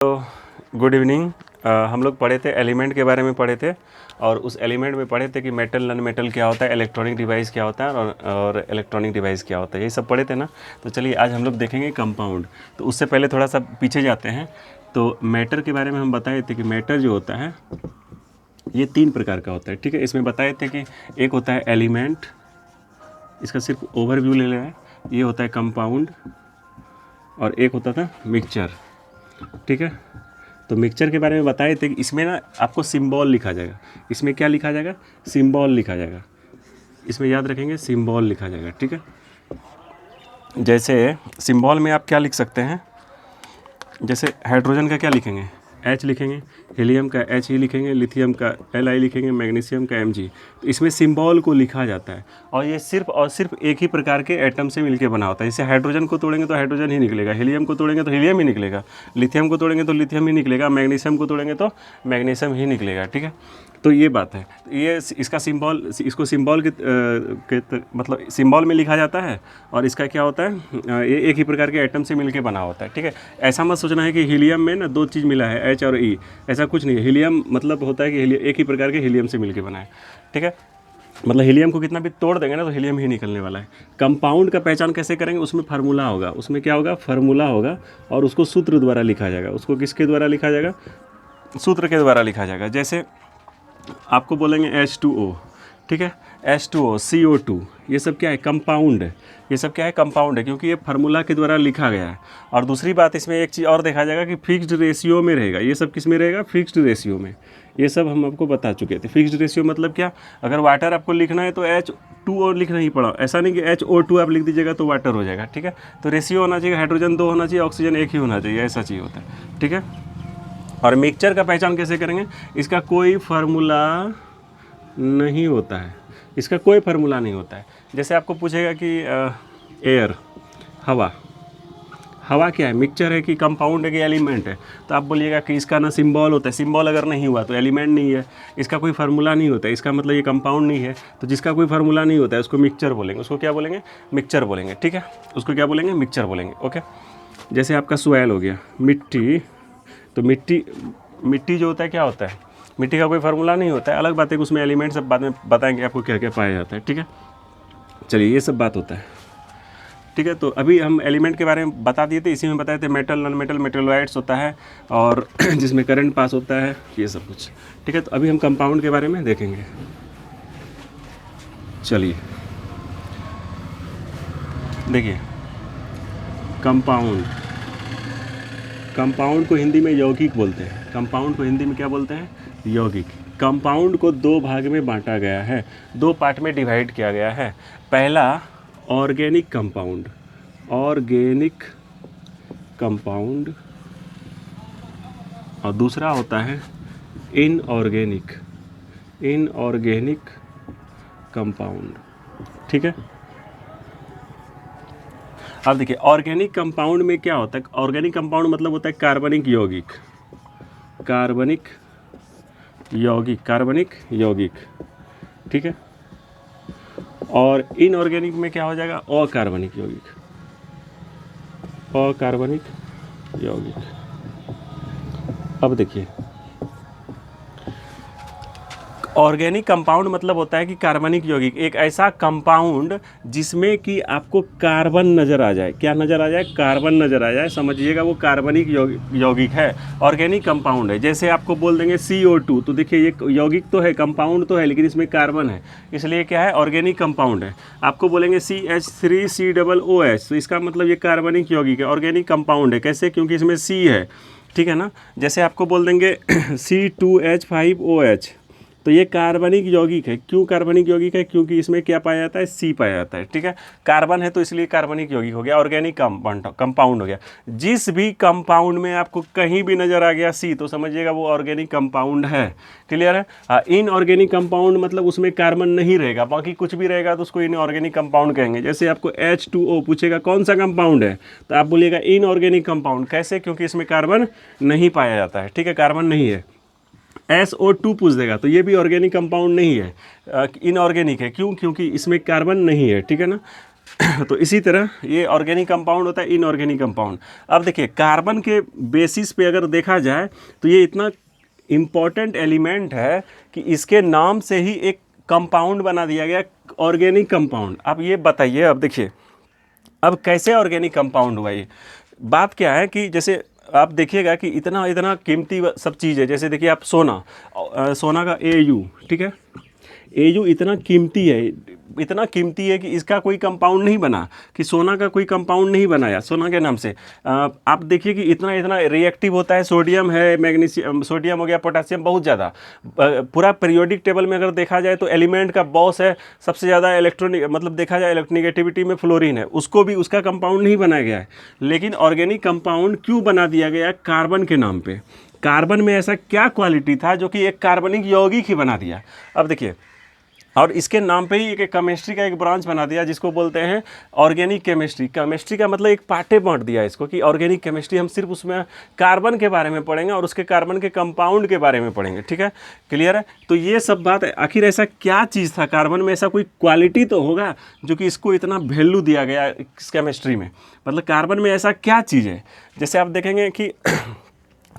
तो good evening. हम लोग पढ़े थे एलिमेंट के बारे में पढ़े थे और उस एलिमेंट में पढ़े थे कि मेटल नॉन मेटल क्या होता है, इलेक्ट्रॉनिक डिवाइस क्या होता है और इलेक्ट्रॉनिक डिवाइस क्या होता है, ये सब पढ़े थे ना। तो चलिए आज हम लोग देखेंगे कंपाउंड। तो उससे पहले थोड़ा सा पीछे जाते हैं। तो मैटर के बारे में हम बताए थे कि मैटर जो होता है ये 3 प्रकार का होता है, ठीक है। इसमें बताए थे कि एक होता है एलिमेंट, इसका सिर्फ ओवरव्यू ले लें, ये होता है कंपाउंड, और एक होता था मिक्सचर, ठीक है। तो मिक्सचर के बारे में बताए थे कि इसमें ना आपको सिंबल लिखा जाएगा। इसमें क्या लिखा जाएगा? सिंबल लिखा जाएगा। इसमें याद रखेंगे सिंबल लिखा जाएगा, ठीक है। जैसे सिंबल में आप क्या लिख सकते हैं, जैसे हाइड्रोजन का क्या लिखेंगे? H लिखेंगे, हीलियम का He लिखेंगे, लिथियम का Li लिखेंगे, मैग्नीशियम का Mg। तो इसमें सिंबल को लिखा जाता है और ये सिर्फ और सिर्फ एक ही प्रकार के एटम से मिलके बना होता है। जैसे हाइड्रोजन को तोड़ेंगे तो हाइड्रोजन ही निकलेगा, हीलियम को तोड़ेंगे तो हीलियम ही निकलेगा, लिथियम को तोड़ेंगे तो लिथियम ही निकलेगा, मैग्नीशियम को तोड़ेंगे तो मैग्नीशियम ही निकलेगा, ठीक है। तो ये बात है। ये इसका सिंबल, इसको सिंबल मतलब सिंबल में लिखा जाता है और इसका क्या होता है, ये एक ही प्रकार के एटम से मिलके बना होता है, ठीक है। ऐसा मत सोचना है कि हीलियम में ना 2 चीज़ मिला है, H और E, ऐसा कुछ नहीं है। हीलियम मतलब होता है कि एक ही प्रकार के हीलियम से मिलके बना है, ठीक है। मतलब हीलियम को कितना भी तोड़ देंगे ना तो हीलियम ही निकलने वाला है। कंपाउंड का पहचान कैसे करेंगे? उसमें फार्मूला होगा, उसमें क्या होगा? फार्मूला होगा और उसको सूत्र द्वारा लिखा जाएगा। उसको किसके द्वारा लिखा जाएगा? सूत्र के द्वारा लिखा जाएगा। जैसे आपको बोलेंगे H2O, ठीक है, H2O, CO2, ये सब क्या है? कंपाउंड है। ये सब क्या है? कंपाउंड है, क्योंकि ये फार्मूला के द्वारा लिखा गया है। और दूसरी बात, इसमें एक चीज़ और देखा जाएगा कि फिक्स्ड रेशियो में रहेगा। ये सब किस में रहेगा? फिक्स्ड रेशियो में। ये सब हम आपको बता चुके थे। फिक्स्ड रेशियो मतलब क्या? अगर वाटर आपको लिखना है तो H2O लिखना ही पड़ा, ऐसा नहीं कि HO2 आप लिख दीजिएगा तो वाटर हो जाएगा, ठीक है। तो रेशियो होना चाहिए, हाइड्रोजन 2 होना चाहिए, ऑक्सीजन 1 ही होना चाहिए, ऐसा चीज़ होता है, ठीक है। और मिक्सचर का पहचान कैसे करेंगे? इसका कोई फार्मूला नहीं होता है, इसका कोई फार्मूला नहीं होता है। जैसे आपको पूछेगा कि एयर, हवा, हवा क्या है? मिक्सचर है कि कंपाउंड है कि एलिमेंट है? तो आप बोलिएगा कि इसका ना सिंबल होता है। सिंबल अगर नहीं हुआ तो एलिमेंट नहीं है, इसका कोई फार्मूला नहीं होता है, इसका मतलब ये कंपाउंड नहीं है। तो जिसका कोई फार्मूला नहीं होता है उसको मिक्सचर बोलेंगे। उसको क्या बोलेंगे? मिक्सचर बोलेंगे, ठीक है। उसको क्या बोलेंगे? मिक्सचर बोलेंगे, ओके। जैसे आपका सॉइल हो गया, मिट्टी। तो मिट्टी जो होता है क्या होता है? मिट्टी का कोई फार्मूला नहीं होता है, अलग बात है कि उसमें एलिमेंट सब बाद में बताएंगे आपको क्या क्या पाया जाता है, ठीक है। चलिए ये सब बात होता है, ठीक है। तो अभी हम एलिमेंट के बारे में बता दिए थे, इसी में बताए थे मेटल, नॉन मेटल, मेटेलोइड्स होता है और जिसमें करंट पास होता है, ये सब कुछ, ठीक है। तो अभी हम कंपाउंड के बारे में देखेंगे। चलिए देखिए, कंपाउंड, कंपाउंड को हिंदी में यौगिक बोलते हैं। कंपाउंड को हिंदी में क्या बोलते हैं? यौगिक। कंपाउंड को 2 भाग में बांटा गया है, 2 पार्ट में डिवाइड किया गया है। पहला ऑर्गेनिक कंपाउंड, ऑर्गेनिक कंपाउंड, और दूसरा होता है इनऑर्गेनिक, इनऑर्गेनिक कंपाउंड, ठीक है। अब देखिए, ऑर्गेनिक कंपाउंड में क्या होता है? ऑर्गेनिक कंपाउंड मतलब होता है कार्बनिक यौगिक, कार्बनिक यौगिक, कार्बनिक यौगिक, ठीक है। और इनऑर्गेनिक में क्या हो जाएगा? अकार्बनिक यौगिक, अकार्बनिक यौगिक। अब देखिए, ऑर्गेनिक कंपाउंड मतलब होता है कि कार्बनिक यौगिक, एक ऐसा कंपाउंड जिसमें कि आपको कार्बन नज़र आ जाए। क्या नज़र आ जाए? कार्बन नज़र आ जाए, समझिएगा वो कार्बनिक यौगिक है, ऑर्गेनिक कंपाउंड है। जैसे आपको बोल देंगे CO2, तो देखिए ये यौगिक तो है, कंपाउंड तो है, लेकिन इसमें कार्बन है, इसलिए क्या है? ऑर्गेनिक कंपाउंड है। आपको बोलेंगे CH3COOH, तो इसका मतलब ये कार्बनिक यौगिक है, ऑर्गेनिक कंपाउंड है। कैसे? क्योंकि इसमें C है, ठीक है ना। जैसे आपको बोल देंगे C2H5OH, तो ये कार्बनिक यौगिक है। क्यों कार्बनिक यौगिक है? क्योंकि इसमें क्या पाया जाता है? C पाया जाता है, ठीक है। कार्बन है तो इसलिए कार्बनिक यौगिक हो गया, ऑर्गेनिक कंपाउंड हो गया। जिस भी कंपाउंड में आपको कहीं भी नजर आ गया C, तो समझिएगा वो ऑर्गेनिक कंपाउंड है। क्लियर है? हाँ, इनऑर्गेनिक कंपाउंड मतलब उसमें कार्बन नहीं रहेगा, बाकी कुछ भी रहेगा तो उसको इनऑर्गेनिक कंपाउंड कहेंगे। जैसे आपको H2O पूछेगा कौन सा कंपाउंड है, तो आप बोलिएगा इनऑर्गेनिक कंपाउंड। कैसे? क्योंकि इसमें कार्बन नहीं पाया जाता है, ठीक है, कार्बन नहीं है। SO2 पूछ देगा तो ये भी ऑर्गेनिक कंपाउंड नहीं है, इनऑर्गेनिक है। क्यों? क्योंकि इसमें कार्बन नहीं है, ठीक है ना। तो इसी तरह ये ऑर्गेनिक कंपाउंड होता है, इनऑर्गेनिक कंपाउंड। अब देखिए कार्बन के बेसिस पे अगर देखा जाए तो ये इतना इम्पॉर्टेंट एलिमेंट है कि इसके नाम से ही एक कंपाउंड बना दिया गया, ऑर्गेनिक कंपाउंड। अब ये बताइए, अब देखिए अब कैसे ऑर्गेनिक कंपाउंड हुआ ये। बात क्या है कि जैसे आप देखिएगा कि इतना इतना कीमती सब चीज़ है, जैसे देखिए आप सोना, सोना का AU, ठीक है, AU इतना कीमती है, इतना कीमती है कि इसका कोई कंपाउंड नहीं बना, कि सोना का कोई कंपाउंड नहीं बनाया सोना के नाम से। आप देखिए कि इतना इतना रिएक्टिव होता है, सोडियम है, मैग्नीशियम, सोडियम हो गया, पोटासियम, बहुत ज़्यादा। पूरा पीरियोडिक टेबल में अगर देखा जाए तो एलिमेंट का बॉस है सबसे ज़्यादा इलेक्ट्रॉनिक, मतलब देखा जाए इलेक्ट्रोनेगेटिविटी में फ्लोरीन है, उसको भी उसका कंपाउंड नहीं बनाया गया है। लेकिन ऑर्गेनिक कंपाउंड क्यों बना दिया गया कार्बन के नाम पे? कार्बन में ऐसा क्या क्वालिटी था जो कि एक कार्बनिक यौगिक ही बना दिया? अब देखिए, और इसके नाम पे ही एक केमिस्ट्री का एक ब्रांच बना दिया जिसको बोलते हैं ऑर्गेनिक केमिस्ट्री। केमिस्ट्री का मतलब एक पार्टे बांट दिया इसको कि ऑर्गेनिक केमिस्ट्री, हम सिर्फ उसमें कार्बन के बारे में पढ़ेंगे और उसके कार्बन के कंपाउंड के बारे में पढ़ेंगे। ठीक है, क्लियर है? तो ये सब बात है। आखिर ऐसा क्या चीज़ था कार्बन में, ऐसा कोई क्वालिटी तो होगा जो कि इसको इतना वैल्यू दिया गया इस केमिस्ट्री में। मतलब कार्बन में ऐसा क्या चीज़ है, जैसे आप देखेंगे कि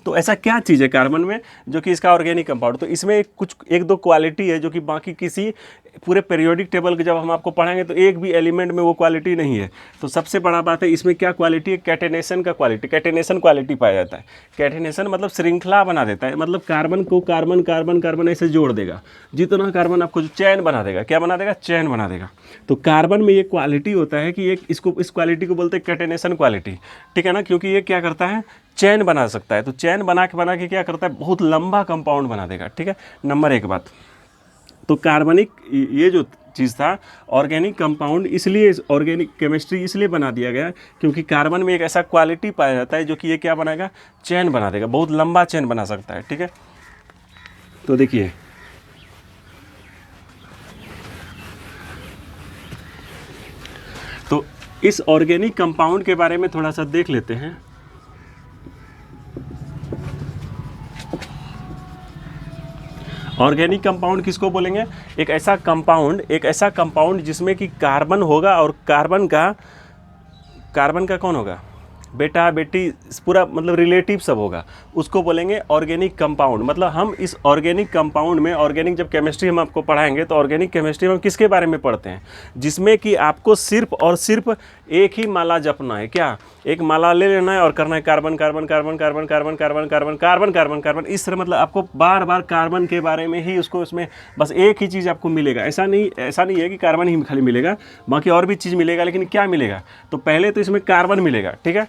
तो ऐसा क्या चीज़ है कार्बन में जो कि इसका ऑर्गेनिक कंपाउंड, तो इसमें कुछ एक दो क्वालिटी है जो कि बाकी किसी पूरे पीरियोडिक टेबल के जब हम आपको पढ़ाएंगे तो एक भी एलिमेंट में वो क्वालिटी नहीं है। तो सबसे बड़ा बात है इसमें क्या क्वालिटी है, कैटेनेशन का क्वालिटी, कैटेनेशन क्वालिटी पाया जाता है। कैटेनेशन मतलब श्रृंखला बना देता है, मतलब कार्बन को कार्बन कार्बन कार्बन ऐसे जोड़ देगा, जितना कार्बन आपको जो चैन बना देगा, क्या बना देगा, चैन बना देगा। तो कार्बन में ये क्वालिटी होता है कि एक इसको, इस क्वालिटी को बोलते हैं कैटेनेशन क्वालिटी। ठीक है ना, क्योंकि ये क्या करता है, चैन बना सकता है। तो चैन बना के क्या करता है, बहुत लंबा कंपाउंड बना देगा। ठीक है, नंबर एक बात। तो कार्बनिक ये जो चीज़ था ऑर्गेनिक कंपाउंड, इसलिए ऑर्गेनिक केमिस्ट्री इसलिए बना दिया गया क्योंकि कार्बन में एक ऐसा क्वालिटी पाया जाता है जो कि ये क्या बनाएगा, चैन बना देगा, बहुत लंबा चैन बना सकता है। ठीक है, तो देखिए तो इस ऑर्गेनिक कंपाउंड के बारे में थोड़ा सा देख लेते हैं। ऑर्गेनिक कंपाउंड किसको बोलेंगे, एक ऐसा कंपाउंड जिसमें कि कार्बन होगा और कार्बन का कौन होगा, बेटा बेटी, पूरा मतलब रिलेटिव सब होगा, उसको बोलेंगे ऑर्गेनिक कंपाउंड। मतलब हम इस ऑर्गेनिक कंपाउंड में, ऑर्गेनिक जब केमिस्ट्री हम आपको पढ़ाएंगे तो ऑर्गेनिक केमिस्ट्री में हम किसके बारे में पढ़ते हैं, जिसमें कि आपको सिर्फ और सिर्फ एक ही माला जपना है। क्या, एक माला ले लेना है और करना है carbon carbon carbon carbon carbon carbon carbon carbon carbon carbon, इस तरह मतलब आपको बार बार कार्बन के बारे में ही उसको, उसमें बस एक ही चीज़ आपको मिलेगा। ऐसा नहीं है कि कार्बन ही खाली मिलेगा, बाकी और भी चीज़ मिलेगा, लेकिन क्या मिलेगा, तो पहले तो इसमें कार्बन मिलेगा। ठीक है,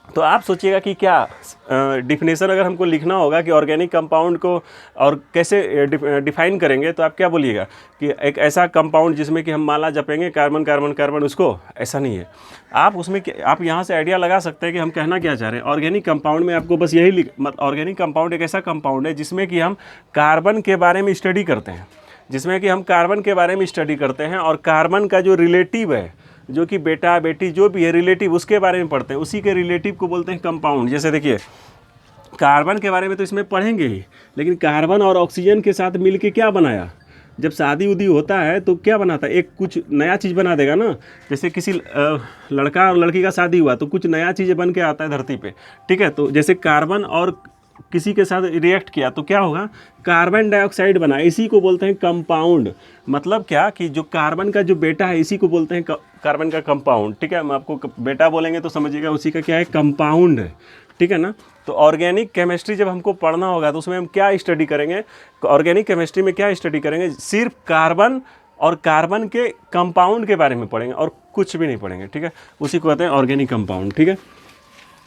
तो आप सोचिएगा कि क्या डिफिनेशन अगर हमको लिखना होगा कि ऑर्गेनिक कंपाउंड को और कैसे डिफाइन करेंगे, तो आप क्या बोलिएगा कि एक ऐसा कंपाउंड जिसमें कि हम माला जपेंगे कार्बन कार्बन कार्बन, उसको ऐसा नहीं है। आप उसमें आप यहाँ से आइडिया लगा सकते हैं कि हम कहना क्या चाह रहे हैं। ऑर्गेनिक कंपाउंड में आपको बस यही ऑर्गेनिक कंपाउंड एक ऐसा कंपाउंड है जिसमें कि हम कार्बन के बारे में स्टडी करते हैं, जिसमें कि हम कार्बन के बारे में स्टडी करते हैं और कार्बन का जो रिलेटिव है, जो कि बेटा बेटी जो भी है रिलेटिव, उसके बारे में पढ़ते हैं, उसी के रिलेटिव को बोलते हैं कंपाउंड। जैसे देखिए कार्बन के बारे में तो इसमें पढ़ेंगे ही, लेकिन कार्बन और ऑक्सीजन के साथ मिलके क्या बनाया, जब शादी उदी होता है तो क्या बनाता है, एक कुछ नया चीज़ बना देगा ना। जैसे किसी लड़का और लड़की का शादी हुआ तो कुछ नया चीज़ बन के आता है धरती पे। ठीक है, तो जैसे कार्बन और किसी के साथ रिएक्ट किया तो क्या होगा, कार्बन डाइऑक्साइड बना, इसी को बोलते हैं कंपाउंड। मतलब क्या कि जो कार्बन का जो बेटा है इसी को बोलते हैं कार्बन का कंपाउंड। ठीक है, हम आपको बेटा बोलेंगे तो समझिएगा उसी का क्या है, कंपाउंड है। ठीक है ना, तो ऑर्गेनिक केमिस्ट्री जब हमको पढ़ना होगा तो उसमें हम क्या स्टडी करेंगे, ऑर्गेनिक केमिस्ट्री में क्या स्टडी करेंगे, सिर्फ कार्बन और कार्बन के कंपाउंड के बारे में पढ़ेंगे और कुछ भी नहीं पढ़ेंगे। ठीक है, उसी को कहते हैं ऑर्गेनिक कंपाउंड। ठीक है,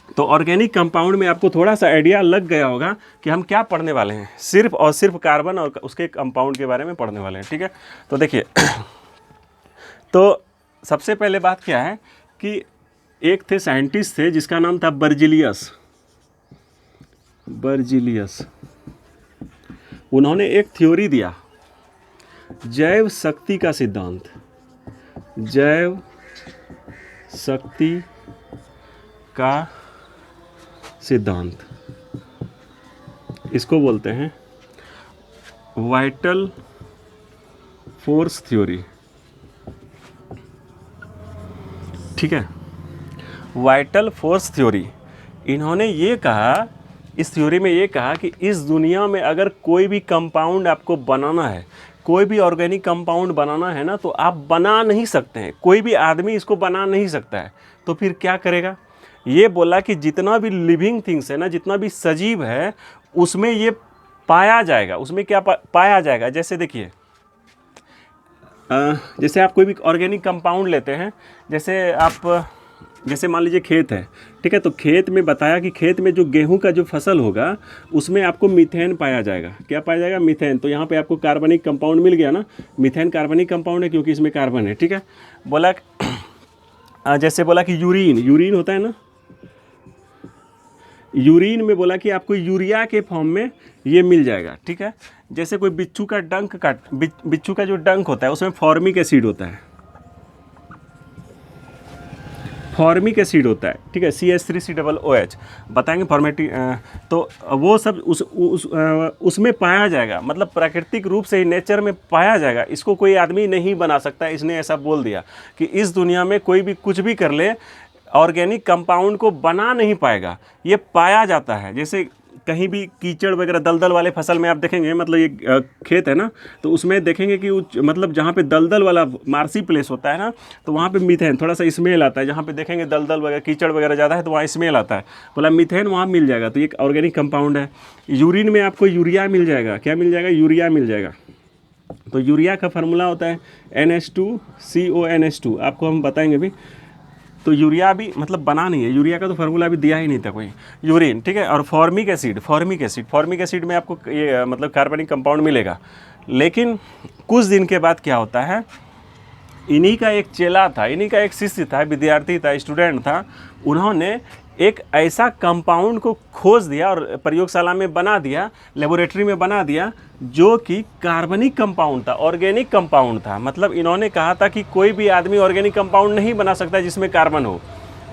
तो ऑर्गेनिक कंपाउंड में आपको थोड़ा सा आइडिया लग गया होगा कि हम क्या पढ़ने वाले हैं, सिर्फ और सिर्फ कार्बन और उसके कंपाउंड के बारे में पढ़ने वाले हैं। ठीक है, तो देखिए तो सबसे पहले बात क्या है कि एक थे साइंटिस्ट थे जिसका नाम था बर्जिलियस। उन्होंने एक थ्योरी दिया, जैव शक्ति का सिद्धांत, जैव शक्ति का सिद्धांत, इसको बोलते हैं वाइटल फोर्स थ्योरी। ठीक है। वाइटल फोर्स थ्योरी, इन्होंने ये कहा, इस थ्योरी में ये कहा कि इस दुनिया में अगर कोई भी कंपाउंड आपको बनाना है, कोई भी ऑर्गेनिक कंपाउंड बनाना है ना, तो आप बना नहीं सकते हैं, कोई भी आदमी इसको बना नहीं सकता है। तो फिर क्या करेगा? ये बोला कि जितना भी लिविंग थिंग्स है ना, जितना भी सजीव है, उसमें ये पाया जाएगा। उसमें क्या पाया जाएगा? जैसे देखिए, जैसे आप कोई भी ऑर्गेनिक कंपाउंड लेते हैं, जैसे मान लीजिए खेत है, ठीक है, तो खेत में बताया कि खेत में जो गेहूं का जो फसल होगा उसमें आपको मीथेन पाया जाएगा। क्या पाया जाएगा? मीथेन। तो यहाँ पे आपको कार्बनिक कंपाउंड मिल गया ना, मीथेन कार्बनिक कंपाउंड है क्योंकि इसमें कार्बन है, ठीक है। बोला जैसे बोला कि यूरिन होता है ना, यूरिन में बोला कि आपको यूरिया के फॉर्म में ये मिल जाएगा, ठीक है। जैसे कोई बिच्छू का जो डंक होता है उसमें फॉर्मिक एसिड होता है, फॉर्मिक एसिड होता है, ठीक है, CH3COOH बताएंगे फॉर्मेटिक। तो वो सब उसमें पाया जाएगा, मतलब प्राकृतिक रूप से ही नेचर में पाया जाएगा। इसको कोई आदमी नहीं बना सकता। इसने ऐसा बोल दिया कि इस दुनिया में कोई भी कुछ भी कर ले, ऑर्गेनिक कंपाउंड को बना नहीं पाएगा, ये पाया जाता है। जैसे कहीं भी कीचड़ वगैरह दलदल वाले फसल में आप देखेंगे, मतलब ये खेत है ना, तो उसमें देखेंगे कि मतलब जहाँ पे दलदल वाला मार्सी प्लेस होता है ना, तो वहाँ पे मीथेन थोड़ा सा स्मेल आता है। जहाँ पे देखेंगे दलदल वगैरह कीचड़ वगैरह ज़्यादा है तो वहाँ स्मेल आता है, बोला मीथेन वहाँ मिल जाएगा। तो ये एक ऑर्गेनिक कंपाउंड है। यूरिन में आपको यूरिया मिल जाएगा। क्या मिल जाएगा? यूरिया मिल जाएगा। तो यूरिया का फार्मूला होता है NH2CONH2, आपको हम बताएंगे भी। तो यूरिया भी मतलब बना नहीं है, यूरिया का तो फार्मूला भी दिया ही नहीं था कोई। यूरिन, ठीक है। और फॉर्मिक एसिड में आपको ये मतलब कार्बनिक कंपाउंड मिलेगा। लेकिन कुछ दिन के बाद क्या होता है, इन्हीं का एक चेला था, इन्हीं का एक शिष्य था, विद्यार्थी था, स्टूडेंट था, उन्होंने एक ऐसा कंपाउंड को खोज दिया और प्रयोगशाला में बना दिया, लेबोरेटरी में बना दिया, जो कि कार्बनिक कंपाउंड था, ऑर्गेनिक कंपाउंड था। मतलब इन्होंने कहा था कि कोई भी आदमी ऑर्गेनिक कंपाउंड नहीं बना सकता जिसमें कार्बन हो,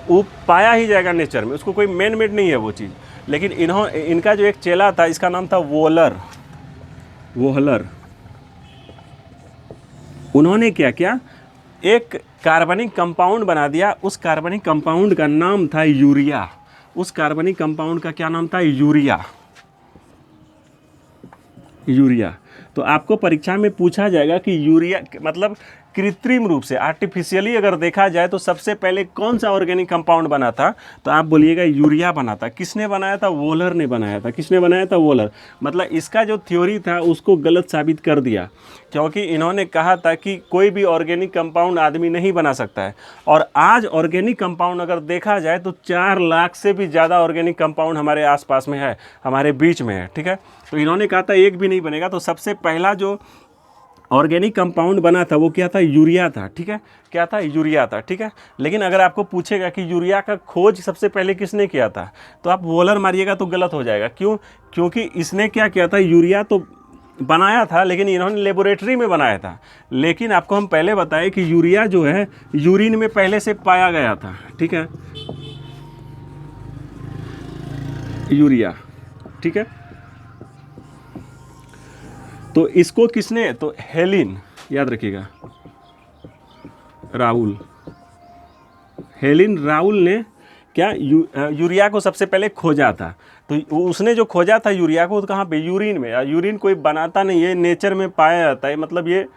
वो पाया ही जाएगा नेचर में, उसको कोई मैन मेड नहीं है वो चीज़। लेकिन इनका जो एक चेला था, इसका नाम था वोहलर। उन्होंने क्या किया, एक कार्बनिक कंपाउंड बना दिया। उस कार्बनिक कंपाउंड का नाम था यूरिया। उस कार्बनिक कंपाउंड का क्या नाम था? यूरिया। तो आपको परीक्षा में पूछा जाएगा कि यूरिया मतलब कृत्रिम रूप से, आर्टिफिशियली अगर देखा जाए तो सबसे पहले कौन सा ऑर्गेनिक कंपाउंड बना था, तो आप बोलिएगा यूरिया बना था। किसने बनाया था? वोलर ने बनाया था। किसने बनाया था? वोलर। मतलब इसका जो थ्योरी था उसको गलत साबित कर दिया, क्योंकि इन्होंने कहा था कि कोई भी ऑर्गेनिक कंपाउंड आदमी नहीं बना सकता है। और आज ऑर्गेनिक कंपाउंड अगर देखा जाए तो 4 लाख से भी ज़्यादा ऑर्गेनिक कंपाउंड हमारे आसपास में है, हमारे बीच में है, ठीक है। तो इन्होंने कहा था एक भी नहीं बनेगा। तो सबसे पहला जो ऑर्गेनिक कंपाउंड बना था वो क्या था? यूरिया था, ठीक है। क्या था? यूरिया था, ठीक है। लेकिन अगर आपको पूछेगा कि यूरिया का खोज सबसे पहले किसने किया था, तो आप वोलर मारिएगा तो गलत हो जाएगा। क्यों? क्योंकि इसने क्या किया था, यूरिया तो बनाया था लेकिन इन्होंने लेबोरेटरी में बनाया था। लेकिन आपको हम पहले बताएं कि यूरिया जो है यूरिन में पहले से पाया गया था, ठीक है, यूरिया, ठीक है। तो इसको किसने, तो हेलिन, याद रखिएगा, हेलिन राउल ने क्या यूरिया को सबसे पहले खोजा था। तो उसने जो खोजा था यूरिया को, तो कहाँ पे? यूरिन में। यूरिन कोई बनाता नहीं है, नेचर में पाया जाता है, मतलब ये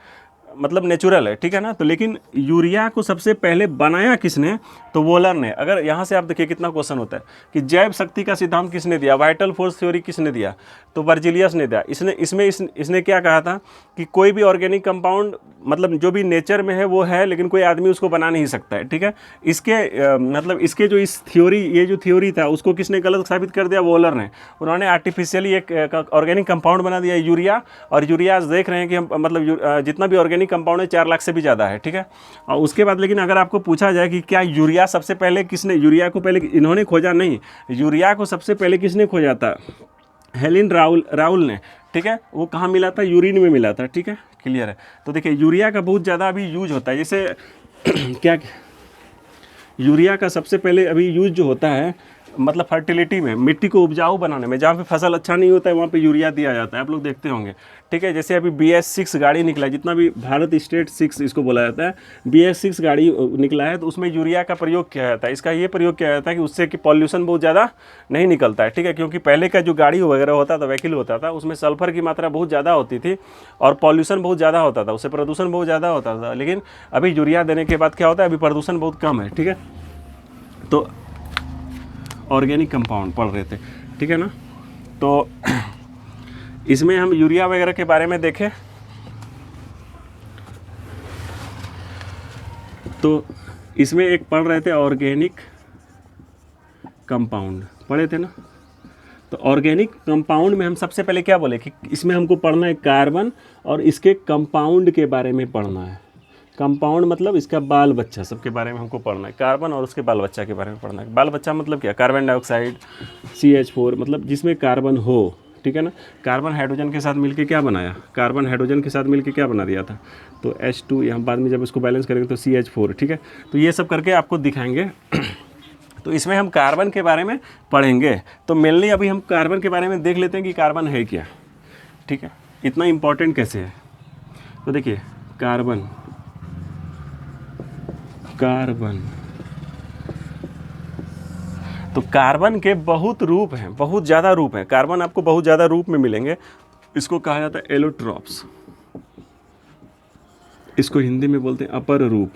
मतलब नेचुरल है, ठीक है ना। तो लेकिन यूरिया को सबसे पहले बनाया किसने? तो वोलर ने। अगर यहाँ से आप देखिए कितना क्वेश्चन होता है कि जैव शक्ति का सिद्धांत किसने दिया, वाइटल फोर्स थ्योरी किसने दिया, तो बर्जिलियस ने दिया। इसने क्या कहा था कि कोई भी ऑर्गेनिक कंपाउंड मतलब जो भी नेचर में है वो है, लेकिन कोई आदमी उसको बना नहीं सकता है, ठीक है। मतलब इसके जो इस थ्योरी, ये जो थ्योरी था उसको किसने गलत साबित कर दिया? वोलर ने। उन्होंने आर्टिफिशियली एक ऑर्गेनिक कंपाउंड बना दिया यूरिया। और यूरिया आज देख रहे हैं कि हम मतलब जितना भी ऑर्गेनिक कंपाउंड है 4 लाख से भी ज़्यादा है, ठीक है। और उसके बाद लेकिन अगर आपको पूछा जाए कि क्या यूरिया सबसे पहले किसने, यूरिया को पहले इन्होंने खोजा? नहीं, यूरिया को सबसे पहले किसने खोजा था? हेलिन राउल ने, ठीक है। वो कहाँ मिला था? यूरिन में मिला था, ठीक है, क्लियर है। तो देखिए यूरिया का बहुत ज़्यादा अभी यूज होता है। जैसे क्या यूरिया का सबसे पहले अभी यूज जो होता है मतलब फर्टिलिटी में, मिट्टी को उपजाऊ बनाने में, जहाँ पे फसल अच्छा नहीं होता है वहाँ पे यूरिया दिया जाता है, आप लोग देखते होंगे, ठीक है। जैसे अभी BS6 गाड़ी निकला है, जितना भी भारत स्टेट 6 इसको बोला जाता है, BS6 गाड़ी निकला है, तो उसमें यूरिया का प्रयोग किया जाता है। इसका ये प्रयोग किया जाता है कि उससे कि पॉल्यूशन बहुत ज़्यादा नहीं निकलता है, ठीक है। क्योंकि पहले का जो गाड़ी वगैरह होता था, व्हीकल होता था, उसमें सल्फर की मात्रा बहुत ज़्यादा होती थी और पॉल्यूशन बहुत ज़्यादा होता था, उससे प्रदूषण बहुत ज़्यादा होता था। लेकिन अभी यूरिया देने के बाद क्या होता है, अभी प्रदूषण बहुत कम है, ठीक है। तो ऑर्गेनिक कंपाउंड पढ़ रहे थे, ठीक है ना। तो इसमें हम यूरिया वगैरह के बारे में देखें तो इसमें एक पढ़ रहे थे ऑर्गेनिक कंपाउंड, पढ़े थे ना। तो ऑर्गेनिक कंपाउंड में हम सबसे पहले क्या बोले कि इसमें हमको पढ़ना है कार्बन और इसके कंपाउंड के बारे में पढ़ना है। कंपाउंड मतलब इसका बाल बच्चा सबके बारे में हमको पढ़ना है, कार्बन और उसके बाल बच्चा के बारे में पढ़ना है। बाल बच्चा मतलब क्या, कार्बन डाइऑक्साइड, CH4, मतलब जिसमें कार्बन हो, ठीक है ना। कार्बन हाइड्रोजन के साथ मिलके क्या बनाया, कार्बन हाइड्रोजन के साथ मिलके क्या बना दिया था, तो H2, यहाँ बाद में जब इसको बैलेंस करेंगे तो CH4, ठीक है। तो ये सब करके आपको दिखाएंगे। तो इसमें हम कार्बन के बारे में पढ़ेंगे। तो मेनली अभी हम कार्बन के बारे में देख लेते हैं कि कार्बन है क्या, ठीक है, इतना इम्पोर्टेंट कैसे है। तो देखिए कार्बन, तो कार्बन के बहुत रूप हैं, बहुत ज़्यादा रूप हैं। कार्बन आपको बहुत ज़्यादा रूप में मिलेंगे। इसको कहा जाता है एलोट्रॉप्स, इसको हिंदी में बोलते हैं अपर रूप।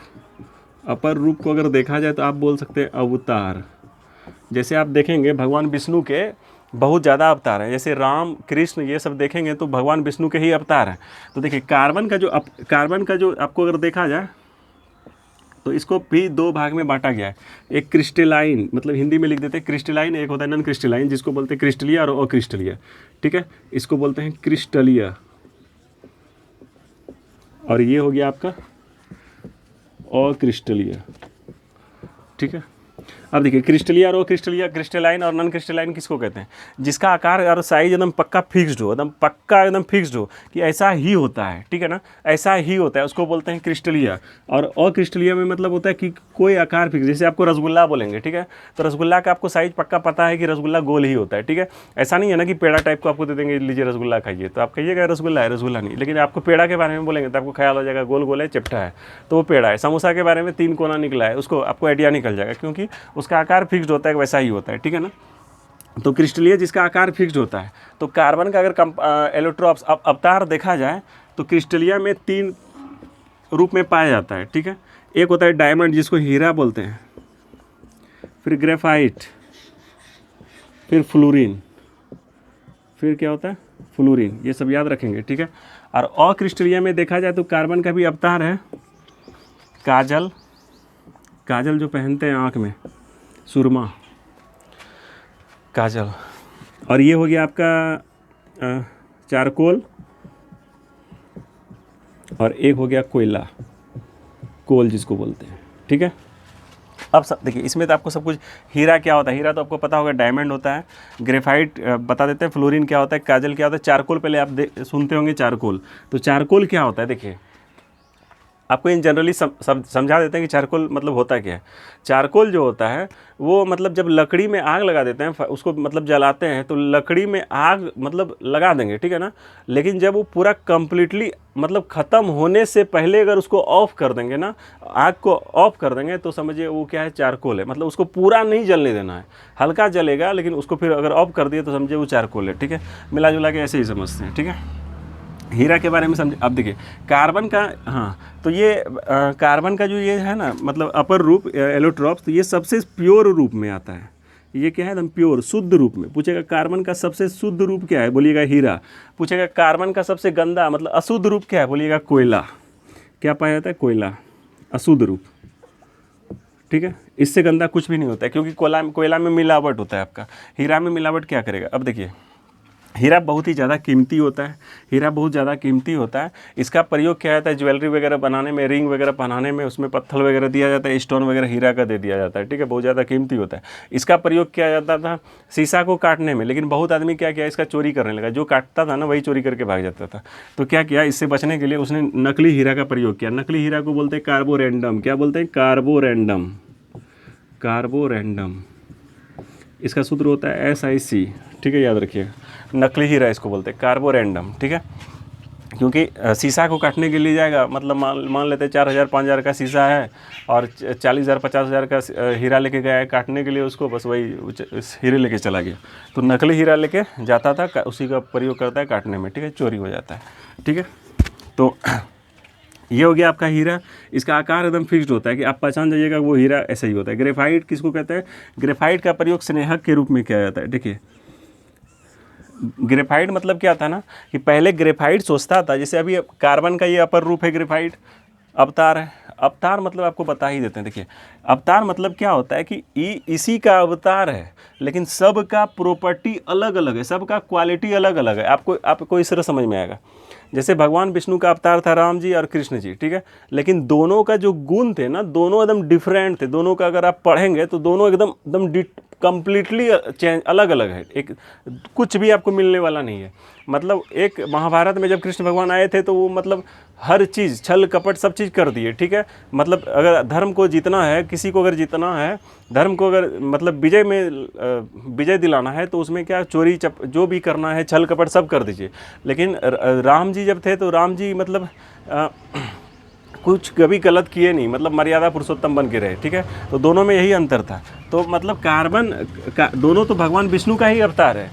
अपर रूप को अगर देखा जाए तो आप बोल सकते हैं अवतार। जैसे आप देखेंगे भगवान विष्णु के बहुत ज़्यादा अवतार हैं, जैसे राम, कृष्ण, ये सब देखेंगे तो भगवान विष्णु के ही अवतार हैं। तो देखिए कार्बन का जो आपको अगर देखा जाए तो इसको भी दो भाग में बांटा गया है। एक क्रिस्टलाइन, मतलब हिंदी में लिख देते हैं क्रिस्टलाइन, एक होता है नॉन क्रिस्टलाइन जिसको बोलते हैं क्रिस्टलीय और अक्रिस्टलीय, ठीक है। इसको बोलते हैं क्रिस्टलीय और ये हो गया आपका अक्रिस्टलीय, ठीक है। अब देखिए क्रिस्टलीय और अक्रिस्टलीय, क्रिस्टलाइन और नॉन क्रिस्टलाइन किसको कहते हैं, जिसका आकार और साइज एकदम पक्का फिक्स्ड हो, एकदम पक्का एकदम फिक्स्ड हो कि ऐसा ही होता है, ठीक है ना, ऐसा ही होता है, उसको बोलते हैं क्रिस्टलीय। और अक्रिस्टलीय में मतलब होता है कि कोई आकार फिक्स, जैसे आपको रसगुल्ला बोलेंगे, ठीक है, तो रसगुल्ला का आपको साइज पक्का पता है कि रसगुल्ला गोल ही होता है, ठीक है। ऐसा नहीं है ना कि पेड़ा टाइप को आपको दे देंगे, लीजिए रसगुल्ला खाइए, तो आप कहिएगा रसगुल्ला है, रसगुल्ला नहीं। लेकिन आपको पेड़ा के बारे में बोलेंगे तो आपको ख्याल हो जाएगा गोल गोल है, चिपटा है, तो वो पेड़ा है। समोसा के बारे में 3 कोना निकला है, उसको आपको आइडिया निकल जाएगा, क्योंकि उसका आकार फिक्स्ड होता है, वैसा ही होता है, ठीक है ना। तो क्रिस्टलीय जिसका आकार फिक्स्ड होता है। तो कार्बन का अगर एलोट्रॉप्स अवतार देखा जाए तो क्रिस्टलीय में 3 रूप में पाया जाता है, ठीक है। एक होता है डायमंड जिसको हीरा बोलते हैं, फिर ग्रेफाइट, फिर फ्लोरीन, फिर क्या होता है फ्लोरीन, ये सब याद रखेंगे, ठीक है। और अक्रिस्टलीय में देखा जाए तो कार्बन का भी अवतार है काजल, काजल जो पहनते हैं आँख में, सुरमा, काजल। और ये हो गया आपका चारकोल और एक हो गया कोयला, कोल जिसको बोलते हैं, ठीक है। अब सब देखिए इसमें तो आपको सब कुछ, हीरा क्या होता है, हीरा तो आपको पता होगा डायमंड होता है, ग्रेफाइट बता देते हैं, फ्लोरीन क्या होता है, काजल क्या होता है, चारकोल पहले आप सुनते होंगे चारकोल। तो चारकोल क्या होता है, देखिए आपको इन जनरली समझा देते हैं कि चारकोल मतलब होता क्या है। चारकोल जो होता है वो मतलब जब लकड़ी में आग लगा देते हैं, उसको मतलब जलाते हैं, तो लकड़ी में आग मतलब लगा देंगे, ठीक है ना। लेकिन जब वो पूरा कंप्लीटली मतलब ख़त्म होने से पहले अगर उसको ऑफ कर देंगे ना, आग को ऑफ कर देंगे, तो समझिए वो क्या है, चारकोल है। मतलब उसको पूरा नहीं जलने देना है, हल्का जलेगा, लेकिन उसको फिर अगर ऑफ कर दिए तो समझिए वो चारकोल है, ठीक है। मिला जुला के ऐसे ही समझते हैं, ठीक है। हीरा के बारे में समझे। अब देखिए कार्बन का, हाँ, तो ये कार्बन का जो ये है ना मतलब अपर रूप एलोट्रॉप्स, तो ये सबसे प्योर रूप में आता है। ये क्या है एकदम प्योर शुद्ध रूप में। पूछेगा कार्बन का सबसे शुद्ध रूप क्या है, बोलिएगा हीरा। पूछेगा कार्बन का सबसे गंदा मतलब अशुद्ध रूप क्या है, बोलिएगा कोयला। क्या पाया जाता है, कोयला, अशुद्ध रूप, ठीक है। इससे गंदा कुछ भी नहीं होता है, क्योंकि कोयला में मिलावट होता है आपका, हीरा में मिलावट क्या करेगा। अब देखिए हीरा बहुत ही ज़्यादा कीमती होता है, हीरा बहुत ज़्यादा कीमती होता है। इसका प्रयोग किया जाता है ज्वेलरी वगैरह बनाने में, रिंग वगैरह पहनाने में, उसमें पत्थर वगैरह दिया जाता है, स्टोन वगैरह हीरा का दे दिया जाता है, ठीक है। बहुत ज़्यादा कीमती होता है। इसका प्रयोग किया जाता था शीशा को काटने में, लेकिन बहुत आदमी क्या किया, इसका चोरी करने लगा। जो काटता था ना वही चोरी करके भाग जाता था। तो क्या किया, इससे बचने के लिए उसने नकली हीरा का प्रयोग किया। नकली हीरा को बोलते हैं कार्बोरेंडम। क्या बोलते हैं, कार्बोरेंडम, कार्बोरेंडम। इसका सूत्र होता है SiC, ठीक है, याद रखिएगा। नकली हीरा इसको बोलते हैं, कार्बोरेंडम, ठीक है। क्योंकि शीशा को काटने के लिए जाएगा, मतलब मान लेते हैं 4,000 5,000 का शीशा है और 40,000 50,000 का हीरा लेके गया है काटने के लिए, उसको बस वही हीरे लेके चला गया। तो नकली हीरा लेके जाता था, उसी का प्रयोग करता है काटने में, ठीक है, चोरी हो जाता है, ठीक है। तो ये हो गया आपका हीरा। इसका आकार एकदम फिक्स्ड होता है कि आप पहचान जाइएगा वो हीरा ऐसा ही होता है। ग्रेफाइट किसको कहते हैं? ग्रेफाइट का प्रयोग स्नेहक के रूप में किया जाता है। देखिए, ग्रेफाइट मतलब क्या था ना कि पहले ग्रेफाइट सोचता था, जैसे अभी कार्बन का ये अपर रूप है ग्रेफाइट, अवतार है। अवतार मतलब आपको बता ही देते हैं। देखिए, अवतार मतलब क्या होता है कि इसी का अवतार है, लेकिन सब का प्रॉपर्टी अलग अलग है, सबका क्वालिटी अलग अलग है। आपको इस तरह समझ में आएगा, जैसे भगवान विष्णु का अवतार था राम जी और कृष्ण जी, ठीक है, लेकिन दोनों का जो गुण थे ना, दोनों एकदम डिफरेंट थे। दोनों का अगर आप पढ़ेंगे तो दोनों एकदम कंप्लीटली चेंज, अलग अलग है, एक कुछ भी आपको मिलने वाला नहीं है। मतलब एक महाभारत में जब कृष्ण भगवान आए थे तो वो मतलब हर चीज़, छल कपट सब चीज़ कर दिए, ठीक है। मतलब अगर धर्म को जीतना है, किसी को अगर जीतना है, धर्म को अगर मतलब विजय दिलाना है, तो उसमें क्या चोरी जो भी करना है, छल कपट सब कर दीजिए। लेकिन राम जी जब थे तो राम जी मतलब कुछ कभी गलत किए नहीं, मतलब मर्यादा पुरुषोत्तम बन के रहे, ठीक है। तो दोनों में यही अंतर था। तो मतलब कार्बन का दोनों तो भगवान विष्णु का ही अवतार है,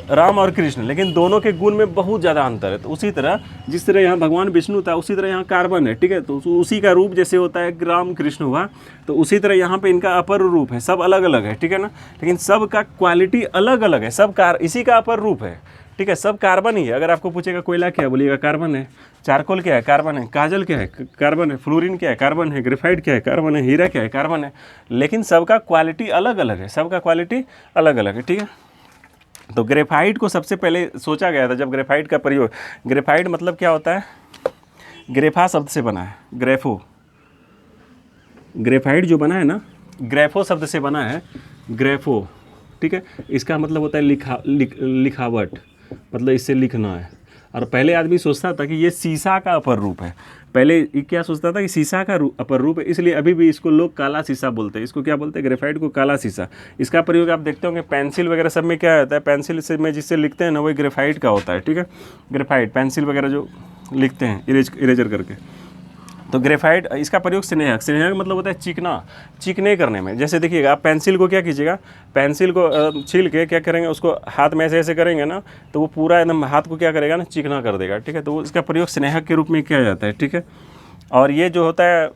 राम और कृष्ण, लेकिन दोनों के गुण में बहुत ज़्यादा अंतर है। तो उसी तरह जिस तरह यहाँ भगवान विष्णु था, उसी तरह यहाँ कार्बन है, ठीक है। तो उसी का रूप जैसे होता है राम कृष्ण हुआ, तो उसी तरह यहाँ पे इनका अपर रूप है, सब अलग अलग है, ठीक है ना। लेकिन सब का क्वालिटी अलग अलग है, सब इसी का अपर रूप है, ठीक है। सब कार्बन ही है। अगर आपको पूछेगा कोयला क्या है, बोलिएगा कार्बन है। चारकोल क्या है? कार्बन है। काजल क्या है? कार्बन है। फ्लोरीन क्या है? कार्बन है। ग्रेफाइट क्या है? कार्बन है। हीरा क्या है? कार्बन है। लेकिन सबका क्वालिटी अलग अलग है, सबका क्वालिटी अलग अलग है, ठीक है। तो ग्रेफाइट को सबसे पहले सोचा गया था जब ग्रेफाइट का प्रयोग, ग्रेफाइट मतलब क्या होता है? ग्रेफा शब्द से बना है, ग्रेफो। ग्रेफाइट जो बना है ना, ग्रेफो शब्द से बना है, ग्रेफो, ठीक है। इसका मतलब होता है लिखावट, मतलब इससे लिखना है। और पहले आदमी सोचता था कि ये शीशा का अपर रूप है। पहले ये क्या सोचता था कि शीशा का अपर रूप है, इसलिए अभी भी इसको लोग काला शीशा बोलते हैं। इसको क्या बोलते हैं? ग्रेफाइट को काला शीशा। इसका प्रयोग आप देखते होंगे पेंसिल वगैरह सब में क्या होता है, पेंसिल से में जिससे लिखते हैं ना, वही ग्रेफाइट का होता है, ठीक है। ग्रेफाइट पेंसिल वगैरह जो लिखते हैं इरेजर करके। तो ग्रेफाइट, इसका प्रयोग स्नेहक मतलब होता है चिकने करने में। जैसे देखिएगा, आप पेंसिल को क्या कीजिएगा, पेंसिल को छील के क्या करेंगे, उसको हाथ में ऐसे ऐसे करेंगे ना, तो वो पूरा एकदम हाथ को क्या करेगा ना, चिकना कर देगा, ठीक है। तो इसका प्रयोग स्नेहक के रूप में किया जाता है, ठीक है। और ये जो होता है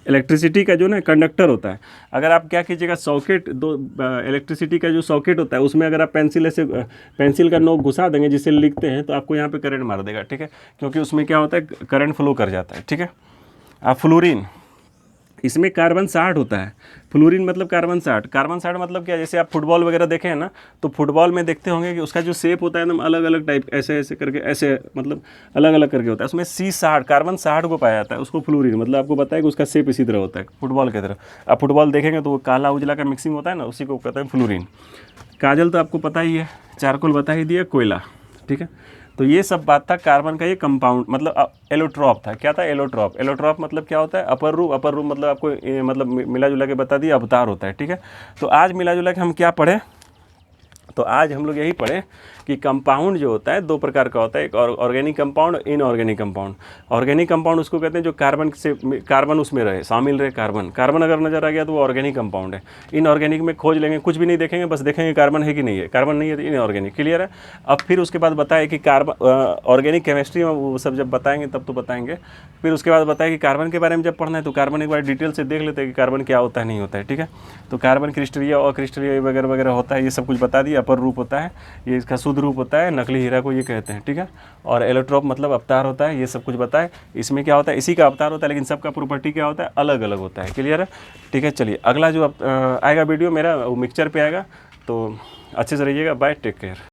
इलेक्ट्रिसिटी का जो ना कंडक्टर होता है, अगर आप क्या कीजिएगा, सॉकेट इलेक्ट्रिसिटी का जो सॉकेट होता है, उसमें अगर आप पेंसिल का नोक घुसा देंगे जिससे लिखते हैं, तो आपको यहाँ पे करंट मार देगा, ठीक है। क्योंकि उसमें क्या होता है, करंट फ्लो कर जाता है, ठीक है। अब फ्लोरीन, इसमें कार्बन 60 होता है। फ्लोरीन मतलब कार्बन 60 मतलब क्या, जैसे आप फुटबॉल वगैरह देखे हैं ना, तो फुटबॉल में देखते होंगे कि उसका जो शेप होता है एकदम अलग अलग टाइप, ऐसे ऐसे करके, ऐसे मतलब अलग अलग करके होता है। उसमें C60 कार्बन 60 को पाया जाता है, उसको फ्लोरीन मतलब आपको पता है कि उसका शेप इसी तरह होता है फुटबॉल की तरह। आप फुटबॉल देखेंगे तो वो काला उजला का मिक्सिंग होता है ना, उसी को कहते हैं फ्लोरीन। काजल तो आपको पता ही है, चारकोल बता ही दिया, कोयला, ठीक है। तो ये सब बात था कार्बन का। ये कंपाउंड मतलब एलोट्रॉप था। क्या था? एलोट्रॉप मतलब क्या होता है? अपर रूप मतलब आपको मतलब मिला जुला के बता दिया, अवतार होता है, ठीक है। तो आज मिला जुला के हम क्या पढ़े, तो आज हम लोग यही पढ़े कि कंपाउंड जो होता है दो प्रकार का होता है, एक organic compound, inorganic compound. Organic compound उसको कहते हैं जो कार्बन उसमें रहे, शामिल रहे। कार्बन अगर नजर आ गया तो वो ऑर्गेनिक कंपाउंड है। इनऑर्गेनिक में खोज लेंगे, कुछ भी नहीं देखेंगे, बस देखेंगे कार्बन है कि नहीं है, कार्बन नहीं है तो इनऑर्गेनिक। क्लियर है? अब फिर उसके बाद बताए कि ऑर्गेनिक केमिस्ट्री में वो सब जब बताएंगे तब तो बताएंगे। फिर उसके बाद बताए कि कार्बन के बारे में जब पढ़ना है तो कार्बन एक बार डिटेल से देख लेते हैं कि कार्बन क्या होता है, नहीं होता है, ठीक है। तो कार्बन क्रिस्टलीय और क्रिस्टलीय वगैरह वगैरह होता है, ये सब कुछ बता दिया। अपर रूप होता है, ये इसका शुद्ध रूप होता है, नकली हीरा को ये कहते हैं, ठीक है। और एलोट्रॉप मतलब अवतार होता है, ये सब कुछ बताए। इसमें क्या होता है, इसी का अवतार होता है, लेकिन सबका प्रॉपर्टी क्या होता है, अलग अलग होता है। क्लियर है? ठीक है, चलिए अगला जो आएगा वीडियो मेरा वो मिक्सचर पे आएगा, तो अच्छे से रहिएगा। Bye, take care.